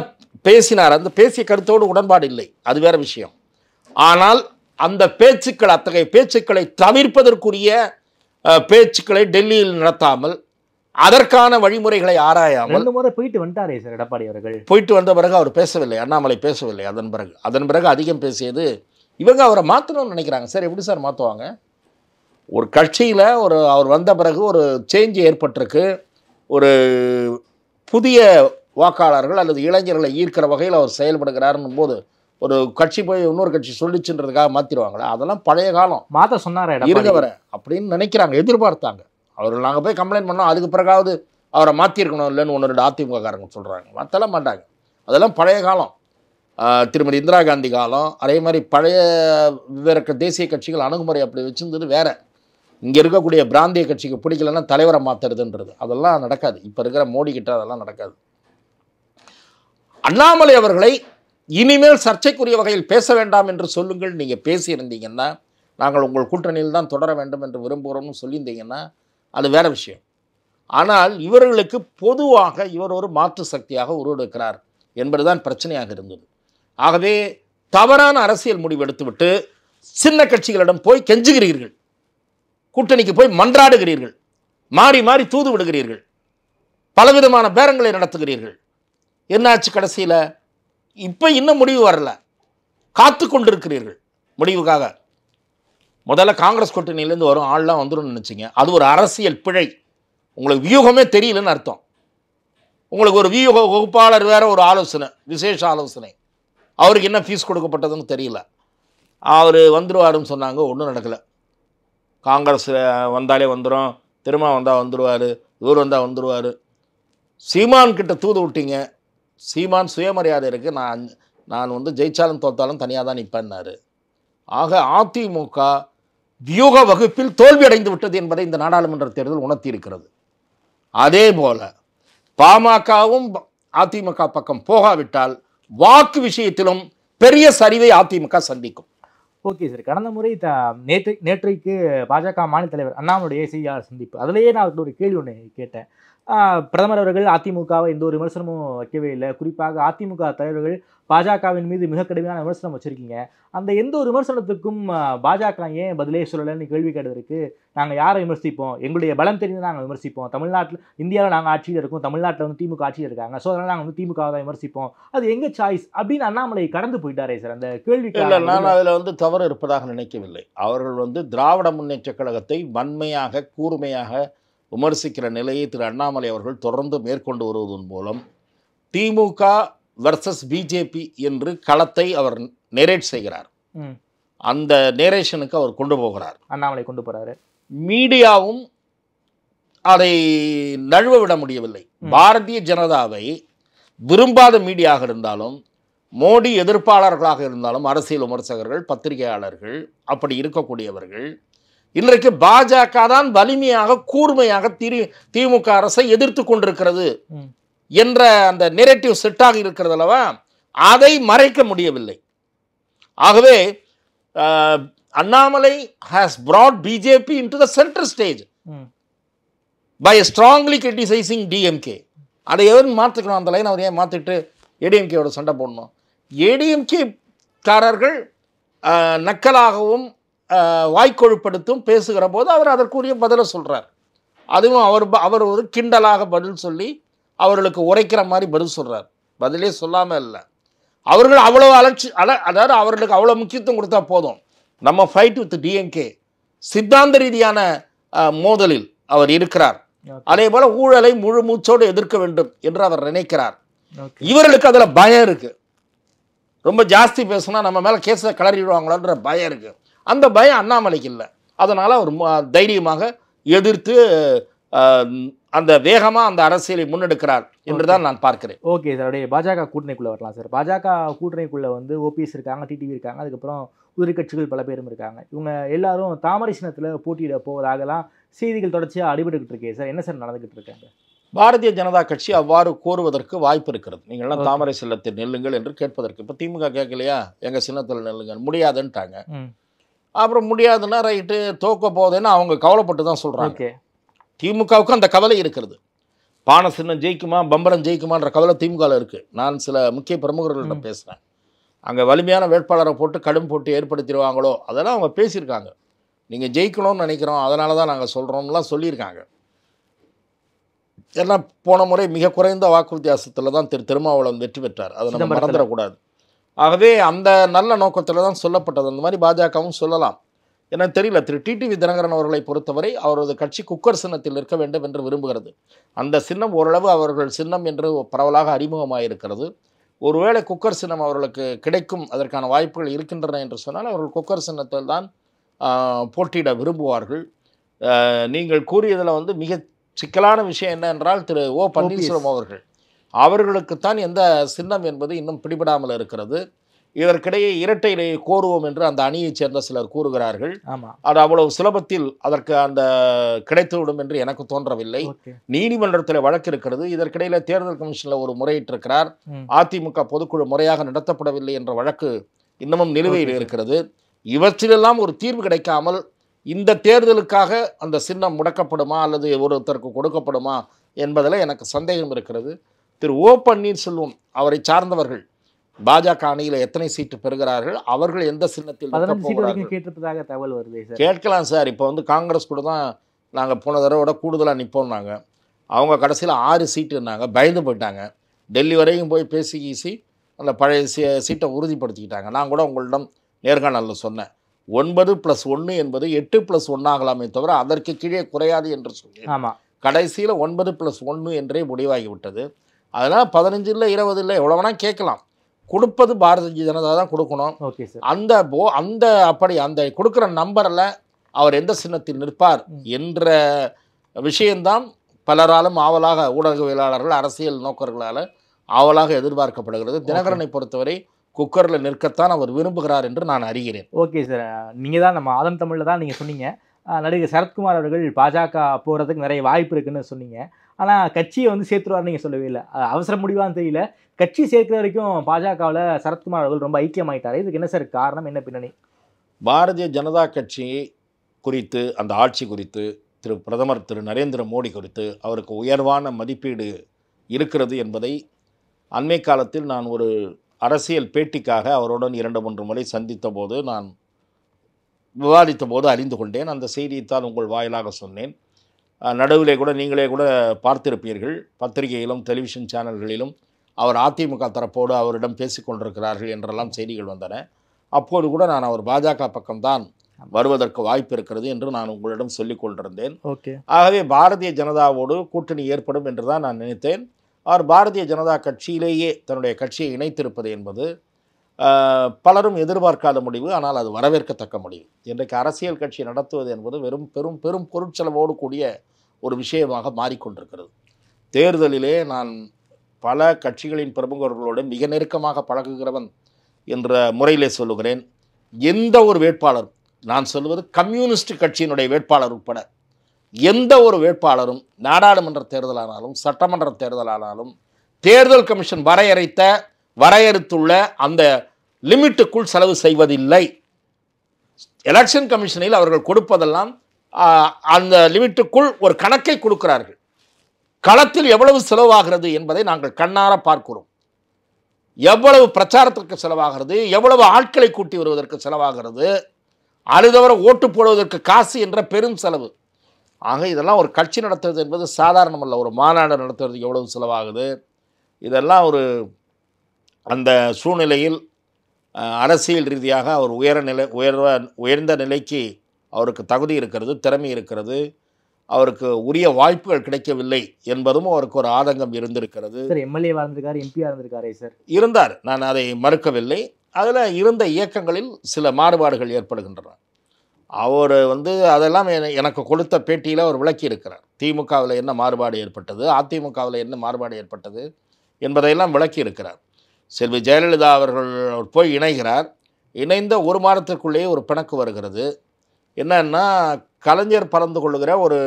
பேசினார், அந்த பேசிய கருத்தோடு உடன்பாடு இல்லை, அது வேற விஷயம். ஆனால் அந்த பேச்சுக்கள், அத்தகைய பேச்சுக்களை தவிர்ப்பதற்குரிய பேச்சுக்களை டெல்லியில் நடத்தாமல், அதற்கான வழிமுறைகளை ஆராயாமல் 2 முறை போயிட்டு வந்துட்டாரே சார் எடப்பாடி அவர்கள். போயிட்டு வந்த பிறகு அவர் பேசவில்லை, அண்ணாமலை பேசவில்லை. அதன் பிறகு அதிகம் பேசியது இவங்க அவரை மாற்றணும்னு நினைக்கிறாங்க. சார் எப்படி சார் மாற்றுவாங்க? ஒரு கட்சியில் அவர் வந்த பிறகு ஒரு சேஞ்ச் ஏற்பட்டிருக்கு, ஒரு புதிய வாக்காளர்கள் அல்லது இளைஞர்களை ஈர்க்கிற வகையில் அவர் செயல்படுகிறாருன்னும் போது ஒரு கட்சி போய் இன்னொரு கட்சி சொல்லிச்சுன்றதுக்காக மாற்றிடுவாங்களா? அதெல்லாம் பழைய காலம். மாற்ற சொன்னார் இருங்க வர அப்படின்னு நினைக்கிறாங்க, எதிர்பார்த்தாங்க. அவர்கள் நாங்கள் போய் கம்ப்ளைண்ட் பண்ணோம், அதுக்கு பிறகாவது அவரை மாற்றிருக்கணும் இல்லைன்னு 1-2 அதிமுக காரங்க சொல்கிறாங்க. மாற்றலாம் மாட்டாங்க, அதெல்லாம் பழைய காலம். திருமதி இந்திரா காந்தி காலம். அதே மாதிரி பழைய வேற தேசிய கட்சிகள் அணுகுமுறை அப்படி வச்சுருந்தது வேற. இங்கே இருக்கக்கூடிய பிராந்திய கட்சிக்கு பிடிக்கலன்னா தலைவரை மாற்றுறதுன்றது அதெல்லாம் நடக்காது. இப்போ இருக்கிற மோடி கிட்ட அதெல்லாம் நடக்காது. அண்ணாமலை அவர்களை இனிமேல் சர்ச்சைக்குரிய வகையில் பேச வேண்டாம் என்று சொல்லுங்கள். நீங்கள் பேசியிருந்தீங்கன்னா, நாங்கள் உங்கள் கூட்டணியில் தான் தொடர வேண்டும் என்று விரும்புகிறோம்னு சொல்லியிருந்தீங்கன்னா அது வேற விஷயம். ஆனால் இவர்களுக்கு பொதுவாக இவர் ஒரு மாற்று சக்தியாக உருவெடுக்கிறார் என்பதுதான் பிரச்சனையாக இருந்தது. ஆகவே தவறான அரசியல் முடிவு எடுத்துவிட்டு சின்ன கட்சிகளிடம் போய் கெஞ்சுகிறீர்கள், கூட்டணிக்கு போய் மன்றாடுகிறீர்கள், மாறி மாறி தூது விடுகிறீர்கள், பலவிதமான பேரங்களை நடத்துகிறீர்கள். என்னாச்சு கடைசியில்? இப்போ இன்னும் முடிவு வரல, காத்து கொண்டிருக்கிறீர்கள் முடிவுக்காக. முதல்ல காங்கிரஸ் கூட்டணியிலேருந்து வரும் ஆள்லாம் வந்துடும் நினச்சிங்க, அது ஒரு அரசியல் பிழை. உங்களுக்கு வியூகமே தெரியலன்னு அர்த்தம். உங்களுக்கு ஒரு வியூக வகுப்பாளர் வேற ஒரு ஆலோசனை, விசேஷ ஆலோசனை, அவருக்கு என்ன ஃபீஸ் கொடுக்கப்பட்டதுன்னு தெரியல. அவர் வந்துடுவாருன்னு சொன்னாங்க, ஒன்றும் நடக்கலை. காங்கிரஸ் வந்தாலே வந்துடும், திரும்ப வந்தால் வந்துடுவார், இவர் வந்தால் வந்துடுவார். சீமான் கிட்ட தூது விட்டீங்க, சீமான் சுயமரியாதை இருக்குது, நான் ஜெயிச்சாலும் தோத்தாலும் தனியாக தான் நிற்பேன்னாரு. ஆக அதிமுக வியூக வகுப்பில் தோல்வி அடைந்து விட்டது என்பதை இந்த நாடாளுமன்ற தேர்தல் உணர்த்தி இருக்கிறது. அதே போல பாமகவும் அதிமுக பக்கம் போகாவிட்டால் வாக்கு விஷயத்திலும் பெரிய சரிவை அதிமுக சந்திக்கும். ஓகே சார், கடந்த முறை நேற்றைக்கு பாஜக மாநில தலைவர் அண்ணாமலையுடைய செய்தியாளர் சந்திப்பு, அதிலேயே நான் ஒரு கேள்வி ஒன்று கேட்டேன். பிரதமர் அவர்கள் அதிமுகவை எந்த ஒரு விமர்சனமும் வைக்கவே இல்லை. குறிப்பாக அதிமுக தலைவர்கள் பாஜகவின் மீது மிக கடுமையான விமர்சனம் வச்சிருக்கீங்க. அந்த எந்த ஒரு விமர்சனத்துக்கும் பாஜக ஏன் பதிலே சொல்லலைன்னு கேள்வி கேட்டதற்கு, நாங்கள் யாரை விமர்சிப்போம், எங்களுடைய பலம் தெரிந்து நாங்கள் விமர்சிப்போம், தமிழ்நாட்டில் இந்தியாவில் நாங்கள் ஆட்சியில் இருக்கோம், தமிழ்நாட்டில் திமுக ஆட்சியில் இருக்காங்க, ஸோ அதனால் நாங்கள் திமுக தான் விமர்சிப்போம், அது எங்கள் சாய்ஸ் அப்படின்னு அண்ணாமலை கடந்து போயிட்டாரே சார் அந்த கேள்விக்கு. இல்லை, நான் அதில் தவறு இருப்பதாக நினைக்கவில்லை. அவர்கள் திராவிட முன்னேற்ற கழகத்தை வன்மையாக கூர்மையாக விமர்சிக்கிற நிலையை திரு அண்ணாமலை அவர்கள் தொடர்ந்து மேற்கொண்டு வருவதன் மூலம் திமுக வர்சஸ் பிஜேபி என்று களத்தை அவர் நெரேட் செய்கிறார். அந்த நேரேஷனுக்கு அவர் கொண்டு போகிறார், அண்ணாமலை கொண்டு போறாரு. மீடியாவும் அதை நழுவ விட முடியவில்லை. பாரதிய ஜனதாவை விரும்பாத மீடியாக இருந்தாலும், மோடி எதிர்ப்பாளர்களாக இருந்தாலும், அரசியல் விமர்சகர்கள், பத்திரிகையாளர்கள், அப்படி இருக்கக்கூடியவர்கள் இன்றைக்கு பாஜக தான் வலிமையாக கூர்மையாக திமுக அரசை எதிர்த்து கொண்டிருக்கிறது என்ற அந்த நெரேட்டிவ் செட்டாக இருக்கிறது அல்லவா, அதை மறைக்க முடியவில்லை. ஆகவே Annamalai has brought BJP into the center stage by strongly criticizing DMK. அதை எவன் மாற்றிக்கணும்? அந்த லைன் அவர் ஏன் மாற்றிட்டு ஏடிஎம்கேயோட சண்டை போடணும்? ஏடிஎம்கே காரர்கள் நக்கலாகவும் வாய்க்கொழுப்படுத்தும் பேசுகிற போது அவர் அதற்குரிய பதிலை சொல்கிறார். அதுவும் அவர் ஒரு கிண்டலாக பதில் சொல்லி அவர்களுக்கு உரைக்கிற மாதிரி பதில் சொல்கிறார். பதிலே சொல்லாமல் இல்லை. அவர்கள் அவ்வளோ அதாவது அவர்களுக்கு அவ்வளோ முக்கியத்துவம் கொடுத்தா போதும். நம்ம ஃபைட் வித் டிஎம்கே சித்தாந்த ரீதியான மோதலில் அவர் இருக்கிறார். அதே போல ஊழலை முழு மூச்சோடு எதிர்க்க வேண்டும் என்று அவர் நினைக்கிறார். இவர்களுக்கு அதில் பயம் இருக்கு. ரொம்ப ஜாஸ்தி பேசினா நம்ம மேலே கேஸை கிளறிடுவாங்களான்ற பயம் இருக்கு. அந்த பயம் அண்ணாமலைக்கு இல்லை. அதனால அவர் தைரியமாக எதிர்த்து அந்த வேகமாக அந்த அரசியலை முன்னெடுக்கிறார் என்றுதான் நான் பார்க்கிறேன். ஓகே சார், அப்படியே பாஜக கூட்டணிக்குள்ளே வரலாம் சார். பாஜக கூட்டணிக்குள்ளே வந்து ஓபிஎஸ் இருக்காங்க, டிடிவி இருக்காங்க, அதுக்கப்புறம் உதிரி கட்சிகள் பல பேரும் இருக்காங்க. இவங்க எல்லாரும் தாமரை சின்னத்தில் போட்டியிட போவதாகலாம் செய்திகள் தொடர்ச்சியாக அடிபட்டுக்கிட்டு இருக்கே சார். என்ன சார் நடந்துகிட்டு இருக்காங்க? பாரதிய ஜனதா கட்சி அவ்வாறு கோருவதற்கு வாய்ப்பு இருக்கிறது. நீங்கள்லாம் தாமரை சின்னத்தில் நெல்லுங்கள் என்று கேட்பதற்கு. இப்போ திமுக கேட்கலையா, எங்கள் சின்னத்தில் நெல்லுங்கள், முடியாதுன்ட்டாங்க. அப்புறம் முடியாதுன்னா ரைட்டு தோக்க போகுதுன்னு அவங்க கவலைப்பட்டு தான் சொல்கிறாங்க. திமுகவுக்கு அந்த கவலை இருக்கிறது. பானை சின்னம் ஜெயிக்குமா, பம்பரம் ஜெயிக்குமான்ற கவலை திமுகவில் இருக்குது. நான் சில முக்கிய பிரமுகர்களிடம் பேசுகிறேன். அங்கே வலிமையான வேட்பாளரை போட்டு கடும் போட்டு ஏற்படுத்திடுவாங்களோ அதெல்லாம் அவங்க பேசியிருக்காங்க. நீங்கள் ஜெயிக்கணும்னு நினைக்கிறோம், அதனால தான் நாங்கள் சொல்கிறோம்லாம் சொல்லியிருக்காங்க. எல்லாம் போன முறை மிக குறைந்த வாக்கு வித்தியாசத்தில் தான் திருமாவளவன் வெற்றி பெற்றார். அதை நம்ம மறந்துடக்கூடாது. ஆகவே அந்த நல்ல நோக்கத்தில் தான் சொல்லப்பட்டது. அந்த மாதிரி பாஜகவும் சொல்லலாம். ஏன்னா தெரியல, டிடிவி தினகரன் அவர்களை பொறுத்தவரை அவரது கட்சி குக்கர் சின்னத்தில் இருக்க வேண்டும் என்று விரும்புகிறது. அந்த சின்னம் ஓரளவு அவர்கள் சின்னம் என்று பரவலாக அறிமுகமாயிருக்கிறது. ஒருவேளை குக்கர் சின்னம் அவர்களுக்கு கிடைக்கும், அதற்கான வாய்ப்புகள் இருக்கின்றன என்று சொன்னால் அவர்கள் குக்கர் சின்னத்தில் தான் போட்டியிட விரும்புவார்கள். நீங்கள் கூறியதில் வந்து மிக சிக்கலான விஷயம் என்ன என்றால் திரு ஓ பன்னீர்செல்வம் அவர்களுக்குத்தான் எந்த சின்னம் என்பது இன்னும் பிடிபடாமல் இருக்கிறது. இதற்கிடையே இரட்டை இலையை கோருவோம் என்று அந்த அணியைச் சேர்ந்த சிலர் கூறுகிறார்கள். அது அவ்வளவு சுலபத்தில் அதற்கு அந்த கிடைத்துவிடும் என்று எனக்கு தோன்றவில்லை. நீதிமன்றத்தில் வழக்கு இருக்கிறது. இதற்கிடையில தேர்தல் கமிஷனில் ஒரு முறையிட்டிருக்கிறார். அதிமுக பொதுக்குழு முறையாக நடத்தப்படவில்லை என்ற வழக்கு இன்னமும் நிலுவையில் இருக்கிறது. இவற்றிலெல்லாம் ஒரு தீர்வு கிடைக்காமல் இந்த தேர்தலுக்காக அந்த சின்னம் முடக்கப்படுமா அல்லது ஒருத்தருக்கு கொடுக்கப்படுமா என்பதில் எனக்கு சந்தேகம் இருக்கிறது. திரு ஓ பன்னீர்செல்வம் அவரை சார்ந்தவர்கள் பாஜக அணியில் எத்தனை சீட்டு பெறுகிறார்கள், அவர்கள் எந்த சின்னத்தில் கேட்டிருப்பதாக தகவல் வருது. கேட்கலாம் சார். இப்போ வந்து காங்கிரஸ் கூட தான் நாங்கள் போன தடவை கூடுதலாக நிற்போம்னாங்க. அவங்க கடைசியில் 6 சீட்டுன்னாங்க. பயந்து போயிட்டாங்க. டெல்லி வரையும் போய் பேசி கீசி அந்த பழைய சீட்டை உறுதிப்படுத்திக்கிட்டாங்க. நான் கூட உங்களிடம் நேர்காணலில் சொன்னேன், 9+1 என்பது 8+1 ஆகலாமே தவிர அதற்கு கீழே குறையாது என்று சொல்லி கடைசியில் 9+1 என்றே முடிவாகிவிட்டது. அதனால் 15 இல்லை 20 இல்லை எவ்வளோ வேணால் கேட்கலாம். கொடுப்பது பாரதிய ஜனதா தான் கொடுக்கணும். அந்த அப்படி அந்த கொடுக்குற நம்பரில் அவர் எந்த சின்னத்தில் நிற்பார் என்ற விஷயம்தான் பலராலும் ஆவலாக, ஊடகவியலாளர்கள் அரசியல் நோக்கர்களால் ஆவலாக எதிர்பார்க்கப்படுகிறது. தினகரனை பொறுத்தவரை குக்கரில் நிற்கத்தான் அவர் விரும்புகிறார் என்று நான் அறிகிறேன். ஓகே சார், நீங்கள் தான் நம்ம ஆதன் தமிழில் தான் நீங்கள் சொன்னீங்க நடிகர் சரத்குமார் அவர்கள் பாஜக போகிறதுக்கு நிறைய வாய்ப்பு இருக்குன்னு சொன்னீங்க. ஆனால் கட்சியை வந்து சேர்த்துருவார் நீங்கள் சொல்லவே இல்லை. அவசர முடிவான்னு தெரியல, கட்சி சேர்க்கிற வரைக்கும் பாஜகவில் சரத்குமார் அவர்கள் ரொம்ப ஐக்கியமாயிட்டார். இதுக்கு என்ன சார் காரணம், என்ன பின்னணி? பாரதிய ஜனதா கட்சி குறித்து, அந்த ஆட்சி குறித்து, பிரதமர் திரு நரேந்திர மோடி குறித்து அவருக்கு உயர்வான மதிப்பீடு இருக்கிறது என்பதை அண்மை காலத்தில் நான் ஒரு அரசியல் பேட்டிக்காக அவருடன் 2-3 முறை சந்தித்த போது நான் விவாதித்த போது அறிந்து கொண்டேன். அந்த செய்தியைத்தான் உங்கள் வாயிலாக சொன்னேன். நடுவிலே கூட நீங்களே கூட பார்த்திருப்பீர்கள், பத்திரிகையிலும் டெலிவிஷன் சேனல்களிலும் அவர் அதிமுக தரப்போடு அவரிடம் பேசிக்கொண்டிருக்கிறார்கள் என்றெல்லாம் செய்திகள் வந்தன. அப்போது கூட நான் அவர் பாஜக பக்கம்தான் வருவதற்கு வாய்ப்பு இருக்கிறது என்று நான் உங்களிடம் சொல்லிக் கொண்டிருந்தேன். ஆகவே பாரதிய ஜனதாவோடு கூட்டணி ஏற்படும் என்று தான் நான் நினைத்தேன். அவர் பாரதிய ஜனதா கட்சியிலேயே தன்னுடைய கட்சியை இணைத்திருப்பது என்பது பலரும் எதிர்பார்க்காத முடிவு. ஆனால் அது வரவேற்கத்தக்க முடிவு. இன்றைக்கு அரசியல் கட்சி நடத்துவது என்பது பெரும் பொருட்செலவோடு கூடிய ஒரு விஷயமாக மாறிக்கொண்டிருக்கிறது. தேர்தலிலே நான் பல கட்சிகளின் பிரமுகர்களோடு மிக நெருக்கமாக பழகுகிறவன் என்ற முறையிலே சொல்லுகிறேன். எந்த ஒரு வேட்பாளர் நான் சொல்வது கம்யூனிஸ்ட் கட்சியினுடைய வேட்பாளர் உட்பட எந்த ஒரு வேட்பாளரும் நாடாளுமன்ற தேர்தலானாலும் சட்டமன்ற தேர்தலானாலும் தேர்தல் கமிஷன் வரையறுத்துள்ள அந்த லிமிட்டுக்குள் செலவு செய்வதில்லை. எலெக்ஷன் கமிஷனில் அவர்கள் கொடுப்பதெல்லாம் அந்த லிமிட்டுக்குள் ஒரு கணக்கை கொடுக்கிறார்கள். களத்தில் எவ்வளவு செலவாகிறது என்பதை நாங்கள் கண்ணார பார்க்கிறோம். எவ்வளவு பிரச்சாரத்திற்கு செலவாகிறது, எவ்வளவு ஆட்களை கூட்டி வருவதற்கு செலவாகிறது, அதுதவிர ஓட்டு போடுவதற்கு காசு என்ற பெரும் செலவு. ஆக இதெல்லாம் ஒரு கட்சி நடத்துவது என்பது சாதாரணமல்ல. ஒரு மாநாடு நடத்துவதற்கு எவ்வளவு செலவாகுது, இதெல்லாம் ஒரு அந்த சூழ்நிலையில் அரசியல் ரீதியாக அவர் உயர்ந்த நிலைக்கு அவருக்கு தகுதி இருக்கிறது, திறமை இருக்கிறது, அவருக்கு உரிய வாய்ப்புகள் கிடைக்கவில்லை என்பதும் அவருக்கு ஒரு ஆதங்கம் இருந்திருக்கிறது. சார் எம்எல்ஏவாக இருந்திருக்காரு, எம்பியாக இருந்திருக்காரே சார். இருந்தார், நான் அதை மறுக்கவில்லை. அதில் இருந்த இயக்கங்களில் சில மாறுபாடுகள் ஏற்படுகின்றன. அவர் அதெல்லாம் எனக்கு கொடுத்த பேட்டியில் அவர் விளக்கி இருக்கிறார். திமுகவில் என்ன மாறுபாடு ஏற்பட்டது, அதிமுகவில் என்ன மாறுபாடு ஏற்பட்டது என்பதையெல்லாம் விளக்கி இருக்கிறார். செல்வி ஜெயலலிதா அவர்கள் போய் இணைகிறார். இணைந்த ஒரு மாதத்திற்குள்ளேயே ஒரு பிணக்கு வருகிறது. என்னன்னா, கலைஞர் பறந்து கொள்ளுகிற ஒரு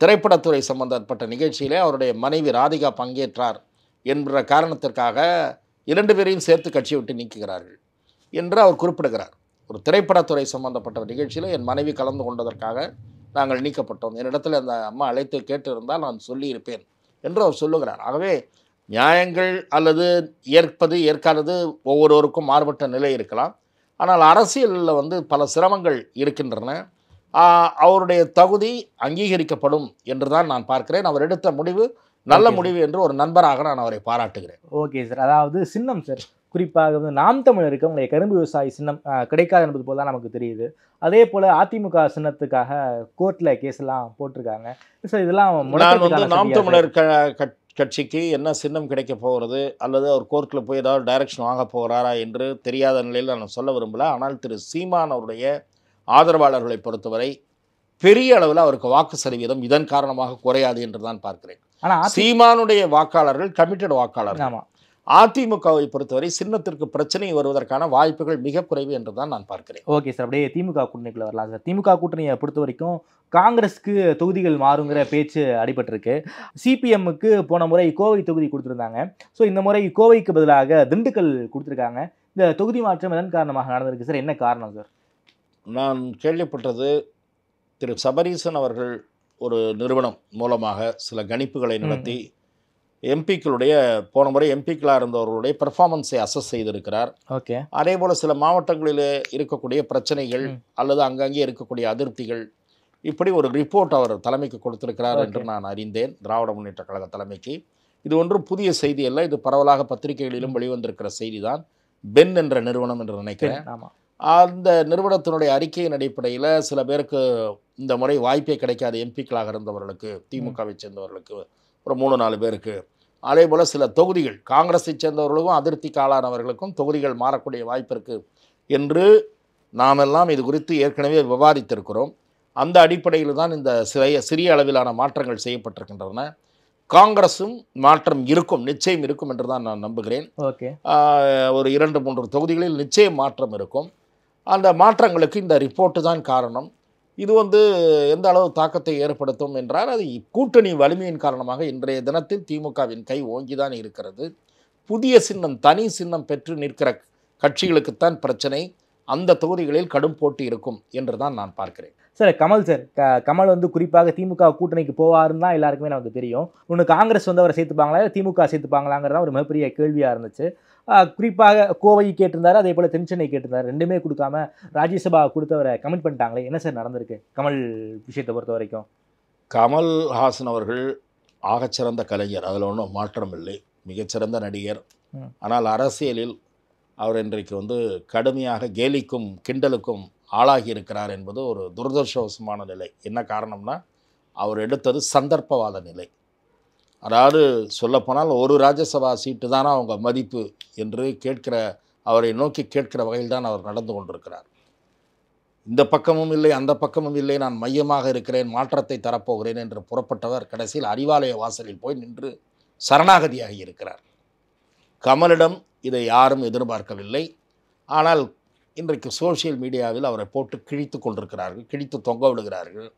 திரைப்படத்துறை சம்பந்தப்பட்ட நிகழ்ச்சியிலே அவருடைய மனைவி ராதிகா பங்கேற்றார் என்ற காரணத்திற்காக 2 பேரையும் சேர்த்து கட்சியை விட்டு நீக்குகிறார்கள் என்று அவர் குறிப்பிடுகிறார். ஒரு திரைப்படத்துறை சம்பந்தப்பட்ட நிகழ்ச்சியில் என் மனைவி கலந்து கொண்டதற்காக நாங்கள் நீக்கப்பட்டோம், என்னிடத்தில் அந்த அம்மா அழைத்து கேட்டிருந்தால் நான் சொல்லியிருப்பேன் என்று அவர் சொல்லுகிறார். ஆகவே நியாயங்கள் அல்லது ஏற்பது ஏற்காதது ஒவ்வொருவருக்கும் மாறுபட்ட நிலை இருக்கலாம். ஆனால் அரசியலில் பல சிரமங்கள் இருக்கின்றன. அவருடைய தகுதி அங்கீகரிக்கப்படும் என்று தான் நான் பார்க்கிறேன். அவர் எடுத்த முடிவு நல்ல முடிவு என்று ஒரு நண்பராக நான் அவரை பாராட்டுகிறேன். Okay sir. அதாவது சின்னம் சார், குறிப்பாக நாம் தமிழருக்கு உங்களுடைய கரும்பு விவசாயி சின்னம் கிடைக்காது என்பது போல தான் நமக்கு தெரியுது. அதே போல் அதிமுக சின்னத்துக்காக கோர்ட்டில் கேஸ்லாம் போட்டிருக்காங்க சார். இதெல்லாம் நான் நாம் தமிழர் கட்சிக்கு என்ன சின்னம் கிடைக்க போகிறது அல்லது அவர் கோர்ட்டில் போய் ஏதாவது டைரக்ஷன் வாங்க போகிறாரா என்று தெரியாத நிலையில் நான் சொல்ல விரும்பல. ஆனால் திரு சீமான் அவருடைய ஆதரவாளர்களை பொறுத்தவரை பெரிய அளவில் அவருக்கு வாக்கு சதவீதம் இதன் காரணமாக குறையாது என்று தான் பார்க்கிறேன். ஆனால் சீமானுடைய வாக்காளர்கள் கமிட்டட் வாக்காளர்கள். அதிமுகவை பொறுத்தவரை சின்னத்திற்கு பிரச்சனை வருவதற்கான வாய்ப்புகள் மிக குறைவு என்று தான் நான் பார்க்கிறேன். ஓகே சார், அப்படியே திமுக கூட்டணிக்குள்ள வரலாம் சார். திமுக கூட்டணியை பொறுத்த வரைக்கும் காங்கிரஸுக்கு தொகுதிகள் மாறுங்கிற பேச்சு அடிபட்டிருக்கு. சிபிஎம்முக்கு போன முறை கோவை தொகுதி கொடுத்துருந்தாங்க. ஸோ இந்த முறை கோவைக்கு பதிலாக திண்டுக்கல் கொடுத்துருக்காங்க. இந்த தொகுதி மாற்றம் எதன் காரணமாக நடந்திருக்கு சார்? என்ன காரணம் சார்? நான் கேள்விப்பட்டது, திரு சபரீசன் அவர்கள் ஒரு நிறுவனம் மூலமாக சில கணிப்புகளை நடத்தி எம்பிக்களுடைய போன முறை எம்பிக்களாக இருந்தவர்களுடைய பெர்ஃபார்மன்ஸை அசஸ் செய்திருக்கிறார். ஓகே. அதே போல் சில மாவட்டங்களில் இருக்கக்கூடிய பிரச்சனைகள் அல்லது அங்கங்கே இருக்கக்கூடிய அதிருப்திகள், இப்படி ஒரு ரிப்போர்ட் அவர் தலைமைக்கு கொடுத்திருக்கிறார் என்று நான் அறிந்தேன், திராவிட முன்னேற்ற கழக தலைமைக்கு. இது ஒன்றும் புதிய செய்தி அல்ல, இது பரவலாக பத்திரிகைகளிலும் வெளிவந்திருக்கிற செய்தி தான். பென் என்ற நிறுவனம் என்று நினைக்கிறேன். அந்த நிறுவனத்தினுடைய அறிக்கையின் அடிப்படையில் சில பேருக்கு இந்த முறை வாய்ப்பே கிடைக்காது, எம்பிக்களாக இருந்தவர்களுக்கு, திமுகவை சேர்ந்தவர்களுக்கு ஒரு 3-4 பேருக்கு. அதே போல் சில தொகுதிகள் காங்கிரஸை சேர்ந்தவர்களுக்கும் அதிருப்திக்கு ஆளானவர்களுக்கும் தொகுதிகள் மாறக்கூடிய வாய்ப்பு இருக்குது என்று நாமெல்லாம் இது குறித்து ஏற்கனவே விவாதித்திருக்கிறோம். அந்த அடிப்படையில் தான் இந்த சிறிய அளவிலான மாற்றங்கள் செய்யப்பட்டிருக்கின்றன. காங்கிரஸும் மாற்றம் இருக்கும், நிச்சயம் இருக்கும் என்று தான் நான் நம்புகிறேன். ஓகே. ஒரு 2-3 தொகுதிகளில் நிச்சயம் மாற்றம் இருக்கும். அந்த மாற்றங்களுக்கு இந்த ரிப்போர்ட்டு தான் காரணம். இது எந்த அளவு தாக்கத்தை ஏற்படுத்தும் என்றால், அது கூட்டணி வலிமையின் காரணமாக இன்றைய தினத்தில் திமுகவின் கை ஓங்கிதான் இருக்கிறது. புதிய சின்னம், தனி சின்னம் பெற்று நிற்கிற கட்சிகளுக்குத்தான் பிரச்சனை. அந்த தொகுதிகளில் கடும் போட்டி இருக்கும் என்று தான் நான் பார்க்கிறேன். சார் கமல் சார், கமல் குறிப்பாக திமுக கூட்டணிக்கு போவாருன்னு தான் எல்லாருக்குமே நமக்கு தெரியும். ஒன்று காங்கிரஸ் அவரை சேர்த்துப்பாங்களா இல்லை திமுக சேர்த்துப்பாங்களாங்கிறதா ஒரு மிகப்பெரிய கேள்வியாக இருந்துச்சு. குறிப்பாக கோவை கேட்டிருந்தாரு, அதே போல் தென்சென்னை கேட்டிருந்தாரு. ரெண்டுமே கொடுக்காம ராஜ்யசபா கொடுத்தவரை கமெண்ட் பண்ணிட்டாங்களே, என்ன சார் நடந்திருக்கு கமல் விஷயத்தை பொறுத்த வரைக்கும்? கமல்ஹாசன் அவர்கள் ஆகச்சிறந்த கலைஞர், அதில் ஒன்றும் மாற்றம் இல்லை, மிகச்சிறந்த நடிகர். ஆனால் அரசியலில் அவர் இன்றைக்கு கடுமையாக கேலிக்கும் கிண்டலுக்கும் ஆளாகி இருக்கிறார் என்பது ஒரு துரதிர்ஷ்டவசமான நிலை. என்ன காரணம்னா, அவர் எடுத்தது சந்தர்ப்பவாத நிலை. அதாவது சொல்லப்போனால் ஒரு ராஜ்யசபா சீட்டு தானே அவங்க மதிப்பு என்று அவரை நோக்கி கேட்கிற வகையில் தான் அவர் நடந்து கொண்டிருக்கிறார். இந்த பக்கமும் இல்லை அந்த பக்கமும் இல்லை, நான் மையமாக இருக்கிறேன், மாற்றத்தை தரப்போகிறேன் என்று புறப்பட்டவர் கடைசியில் அறிவாலய வாசலில் போய் நின்று சரணாகதியாகி இருக்கிறார். கமலிடம் இதை யாரும் எதிர்பார்க்கவில்லை. ஆனால் இன்றைக்கு சோஷியல் மீடியாவில் அவரை போட்டு கிழித்து கொண்டிருக்கிறார்கள், கிழித்து தொங்க விடுகிறார்கள்.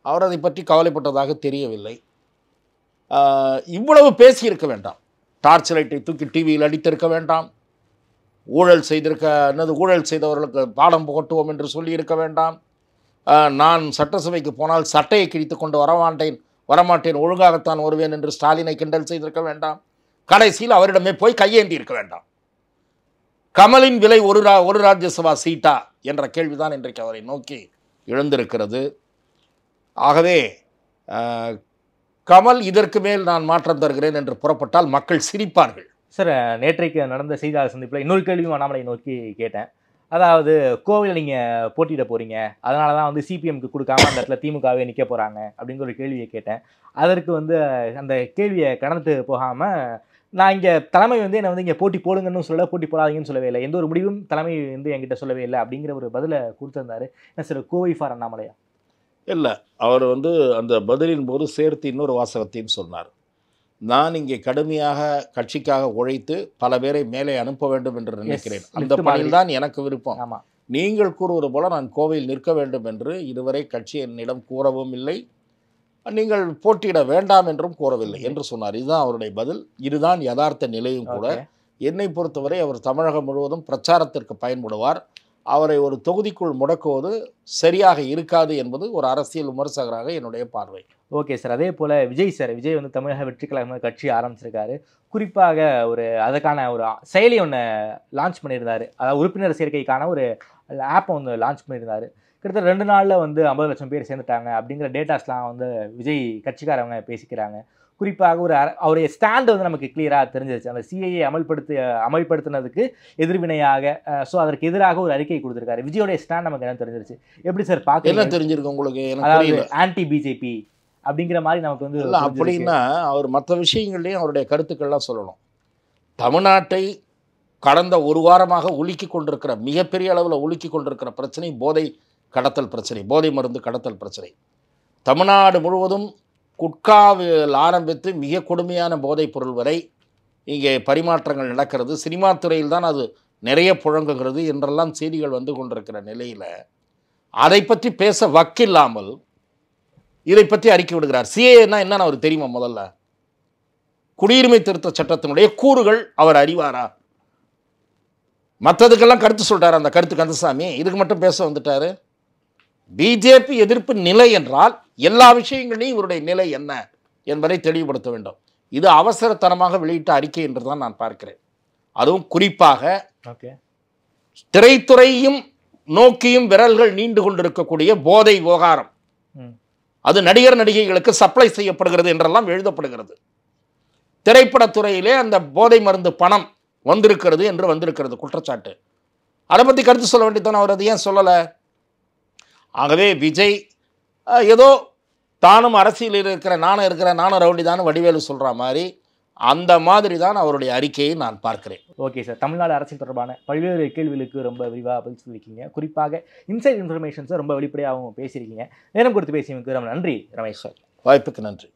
அவர் அதை பற்றி கவலைப்பட்டதாக தெரியவில்லை. இவ்வளவு பேசியிருக்க வேண்டாம். டார்ச் லைட்டை தூக்கி டிவியில் அடித்திருக்க வேண்டாம். ஊழல் செய்தவர்களுக்கு பாடம் புகட்டுவோம் என்று சொல்லியிருக்க வேண்டாம். நான் சட்டசபைக்கு போனால் சட்டையை கிழித்து கொண்டு வரமாட்டேன், ஒழுங்காகத்தான் வருவேன் என்று ஸ்டாலினை கிண்டல் செய்திருக்க வேண்டாம். கடைசியில் அவரிடமே போய் கையேந்தி இருக்க வேண்டாம். கமலின் விலை ஒரு ராஜ்யசபா சீட்டா என்ற கேள்விதான் இன்றைக்கு அவரை நோக்கி எழுந்திருக்கிறது. ஆகவே கமல் இதற்கு மேல் நான் மாற்றம் தருகிறேன் என்று புறப்பட்டால் மக்கள் சிரிப்பார்கள். சார், நேற்றைக்கு நடந்த செய்தியாளர் சந்திப்பில் இன்னொரு கேள்வியும் அண்ணாமலை நோக்கி கேட்டேன். அதாவது கோவையில் நீங்கள் போட்டியிட போகிறீங்க, அதனால தான் வந்து சிபிஎம்க்கு கொடுக்காம அந்த இடத்துல திமுகவே நிற்க போகிறாங்க அப்படிங்கிற ஒரு கேள்வியை கேட்டேன். அதற்கு வந்து அந்த கேள்வியை கடந்துட்டு போகாமல், நான் இங்கே தலைமை வந்து என்னை வந்து இங்கே போட்டி போடுங்கன்னு சொல்லலை, போட்டி போடாதீங்கன்னு சொல்லவே இல்லை, எந்த ஒரு முடிவும் தலைமை வந்து என்கிட்ட சொல்லவே இல்லை அப்படிங்கிற ஒரு பதிலை கொடுத்துருந்தாரு. என்ன சார், கோவை ஃபார் அண்ணாமலையா? இல்லை, அவர் வந்து அந்த பதிலின் போது சேர்த்து இன்னொரு வாசகத்தையும் சொன்னார். நான் இங்கே கடுமையாக கட்சிக்காக உழைத்து பல பேரை மேலே அனுப்ப வேண்டும் என்று நினைக்கிறேன். அந்த பணியில் தான் எனக்கு விருப்பம். ஆமாம், நீங்கள் கூறுவது போல நான் கோவையில் நிற்க வேண்டும் என்று இதுவரை கட்சி என்னிடம் கூறவும் இல்லை, நீங்கள் போட்டியிட வேண்டாம் என்றும் கூறவில்லை என்று சொன்னார். இதுதான் அவருடைய பதில். இதுதான் யதார்த்த நிலையும் கூட. என்னை பொறுத்தவரை அவர் தமிழகம் முழுவதும் பிரச்சாரத்திற்கு பயன்படுவார். அவரை ஒரு தொகுதிக்குள் முடக்குவது சரியாக இருக்காது என்பது ஒரு அரசியல் விமர்சகராக என்னுடைய பார்வை. ஓகே சார், அதே போல் விஜய் வந்து தமிழக வெற்றி கழகம் கட்சி ஆரம்பிச்சிருக்காரு. குறிப்பாக அதுக்கான ஒரு செயலி ஒன்று லான்ச் பண்ணியிருந்தார். அதாவது உறுப்பினர் சேர்க்கைக்கான ஒரு ஆப்பை வந்து லான்ச் பண்ணியிருந்தார். கிட்டத்தட்ட 2 நாளில் வந்து 50 லட்சம் பேர் சேர்ந்துட்டாங்க அப்படிங்கிற டேட்டாஸ்லாம் வந்து விஜய் கட்சிக்காரவங்க பேசிக்கிறாங்க. குறிப்பாக அவருடைய ஸ்டாண்டு வந்து நமக்கு கிளியராக தெரிஞ்சிருச்சு. அந்த சிஏஏ அமல்படுத்தினதுக்கு எதிர்வினையாக, ஸோ அதற்கு எதிராக ஒரு அறிக்கை கொடுத்துருக்காரு. விஜயோடைய ஸ்டாண்ட் நமக்கு என்ன தெரிஞ்சிருச்சு? எப்படி சார் பார்க்க என்ன தெரிஞ்சிருக்கு உங்களுக்கு? அதாவது ஆன்டி பிஜேபி அப்படிங்கிற மாதிரி நமக்கு வந்து அப்படின்னா அவர் மற்ற விஷயங்கள்லையும் அவருடைய கருத்துக்கள்லாம் சொல்லணும். தமிழ்நாட்டை கடந்த ஒரு வாரமாக உலுக்கி கொண்டிருக்கிற, மிகப்பெரிய அளவில் உலுக்கி கொண்டிருக்கிற பிரச்சனை போதை கடத்தல் பிரச்சனை, போதை மருந்து கடத்தல் பிரச்சனை. தமிழ்நாடு முழுவதும் குட்காவில் ஆரம்பித்து மிக கொடுமையான போதைப் பொருள் வரை இங்கே பரிமாற்றங்கள் நடக்கிறது. சினிமா துறையில் தான் அது நிறைய புழங்குகிறது என்றெல்லாம் செய்திகள் வந்து கொண்டிருக்கிற நிலையில் அதை பற்றி பேச வக்கில்லாமல் இதை பற்றி அறிக்கை விடுகிறார். சிஏன்னா என்னன்னு அவர் தெரியுமா? முதல்ல குடியுரிமை திருத்த சட்டத்தினுடைய கூறுகள் அவர் அறிவாரா? மற்றதுக்கெல்லாம் கருத்து சொல்லிட்டார் அந்த கருத்து கந்தசாமி, இதுக்கு மட்டும் பேச வந்துட்டாரு. பிஜேபி எதிர்ப்பு நிலை என்றால் எல்லா விஷயங்களையும் இவருடைய நிலை என்ன என்பதை தெளிவுபடுத்த வேண்டும். இது அவசரத்தனமாக வெளியிட்ட அறிக்கை என்று தான் நான் பார்க்கிறேன். அதுவும் குறிப்பாக திரைத்துறையும் நோக்கியும் விரல்கள் நீண்டு கொண்டிருக்கக்கூடிய போதை விவகாரம், அது நடிகர் நடிகைகளுக்கு சப்ளை செய்யப்படுகிறது என்றெல்லாம் எழுதப்படுகிறது. திரைப்படத்துறையிலே அந்த போதை மருந்து பணம் வந்திருக்கிறது என்று வந்திருக்கிறது குற்றச்சாட்டு. அதை பற்றி கருத்து சொல்ல வேண்டியதானே, அவர் அது ஏன் சொல்லலை? ஆகவே விஜய் ஏதோ தானும் அரசியலில் நானும் ரவுடி தான் வடிவேலு சொல்கிற மாதிரி அந்த மாதிரி தான் அவருடைய அறிக்கையை நான் பார்க்கிறேன். ஓகே சார், தமிழ்நாடு அரசியல் தொடர்பான பல்வேறு கேள்விகளுக்கு ரொம்ப விரிவாக பதில் சொல்லியிருக்கீங்க. குறிப்பாக இன்சைட் இன்ஃபர்மேஷன்ஸை ரொம்ப வெளிப்படையாகவும் பேசியிருக்கீங்க. நேரம் கொடுத்து பேசியமைக்கு ரொம்ப நன்றி ரமேஷ் சார். வாய்ப்புக்கு நன்றி.